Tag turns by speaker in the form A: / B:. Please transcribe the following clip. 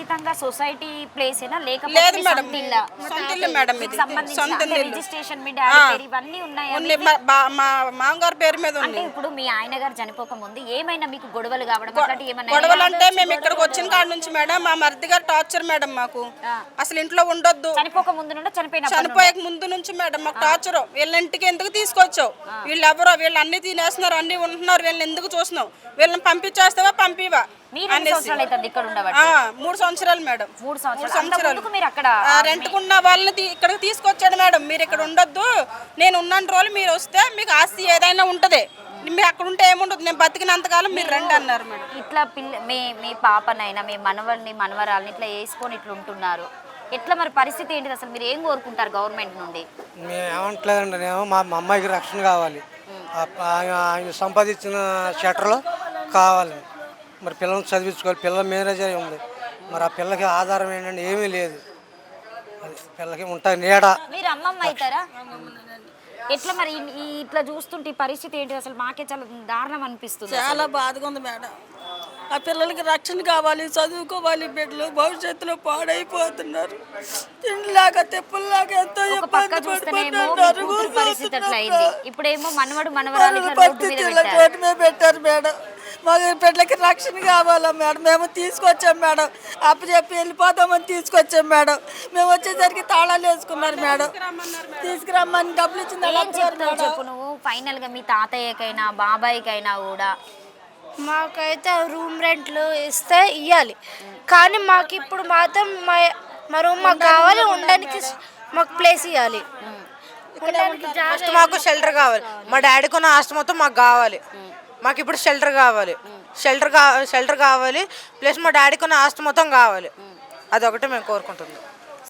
A: ఖచ్చితంగా సొసైటీ ప్లేసేనా
B: లేదు
A: లేకపోతే
B: మేడం,
A: సొంత ఇల్లా?
B: సొంత ఇల్లు మేడం ఇది. సొంత
A: సంబంధించిన
B: ఇల్లు
A: రిజిస్ట్రేషన్ మీ డాడీ పేరు ఇవన్నీ ఉన్నాయా
B: ఉంది. మా మామగారి పేరు మీద
A: అంటే
B: ఉంది.
A: ఇప్పుడు మీ ఆయన గారు చనిపోక ముందు ఏమైనా మీకు గొడవలు కావడం అట్లాంటి ఏమైనా
B: గొడవలు అంటే మేము ఇక్కడికి వచ్చిన కాడ నుంచి మేడం మా మరిది గారు టార్చర్ మేడం మాకు. అసలు ఇంట్లో ఉండొద్దు.
A: చనిపోక ముందు నుండి
B: చనిపోయే ముందు నుంచి మేడం మాకు టార్చర్. వీళ్ళ ఇంటికి ఎందుకు తీసుకొచ్చావు, వీళ్ళు ఎవరో, వీళ్ళు అన్ని తినేస్తున్నారు, అన్ని ఉంటున్నారు, వీళ్ళని ఎందుకు చూస్తున్నావు, వీళ్ళని పంపించేస్తావా పంపివా
A: మీరు ఎన్ని సంవత్సరాలు అవుతుంది ఇక్కడ ఉండబట్టి?
B: 3 సంవత్సరాలు మేడం.
A: 3 సంవత్సరాలు మీరు అక్కడ
B: రెంట్కున్న వాళ్ళని ఇక్కడికి తీసుకొచ్చాడు మేడం. మీరు ఇక్కడ ఉండొద్దు, నేను ఉన్న రోజులు మీరు వస్తే మీకు ఆస్తి ఏదైనా ఉంటది, మీరు అక్కడ ఉంటే ఏముండదు, నేను బతికినంతకాలం మీరు రండి అన్నారు మేడం.
A: ఇట్లా మీ పాపనైనా మీ మనవల్ని మనవరాలని ఇట్లా వేసుకొని ఇట్లా ఉంటున్నారు, ఎట్లా మరి పరిస్థితి ఏంటిది? అసలు మీరు ఏం కోరుకుంటారు గవర్నమెంట్ నుండి?
C: మేము ఏమంటలేదండి, నేను మా అమ్మాయికి రక్షణ కావాలి, ఆయన సంపాదించిన షట్టర్లో కావాలి, మరి పిల్లల్ని చదివించుకోవాలి, పిల్లల మేనేజర్ ఉంది, మరి ఆ పిల్లకి ఆధారం ఏంటంటే ఏమీ లేదు, అది పిల్లకి ఉంటుంది నీడ.
A: మీరు అమ్మమ్మ అవుతారా? ఎట్లా మరి ఇట్లా చూస్తుంటే ఈ పరిస్థితి ఏంటి? అసలు మాకే చాలా దారుణం అనిపిస్తుంది.
D: చాలా బాధగా ఉంది మేడం. ఆ పిల్లలకి రక్షణ కావాలి, చదువుకోవాలి, బిడ్డలు భవిష్యత్తులో పాడైపోతున్నారు, తిండిలాగా తెప్పుల్లాగా ఎంతో
A: పక్క చూస్తేనేమో పరిస్థితి అట్లా అయింది, ఇప్పుడేమో మనవడు మనవరాలు
D: రోడ్డు మీద పెట్టారు మేడం. మా బిడ్డలకి రక్షణ కావాలా మేడం, మేము తీసుకొచ్చాం మేడం, అప్పచెప్పి వెళ్ళిపోతామని తీసుకొచ్చాం మేడం. మేము వచ్చేసరికి తాళాలు వేసుకున్నారు మేడం, తీసుకురమ్మని డబ్బులు ఇచ్చింది.
A: చెప్పు నువ్వు ఫైనల్ గా మీ తాతయ్యకైనా బాబాయ్కైనా కూడా
E: మాకైతే రూమ్ రెంట్లు ఇస్తే ఇవ్వాలి, కానీ మాకు ఇప్పుడు మాత్రం మా రూమ్ మాకు కావాలి, ఉండడానికి మాకు ప్లేస్ ఇవ్వాలి,
F: ఫస్ట్ మాకు షెల్టర్ కావాలి, మా డాడీకి ఉన్న ఆస్తి మొత్తం మాకు కావాలి, మాకు ఇప్పుడు షెల్టర్ కావాలి, షెల్టర్ కావాలి, ప్లస్ మా డాడీకి ఉన్న ఆస్తి మొత్తం కావాలి, అదొకటి మేము కోరుకుంటున్నాం.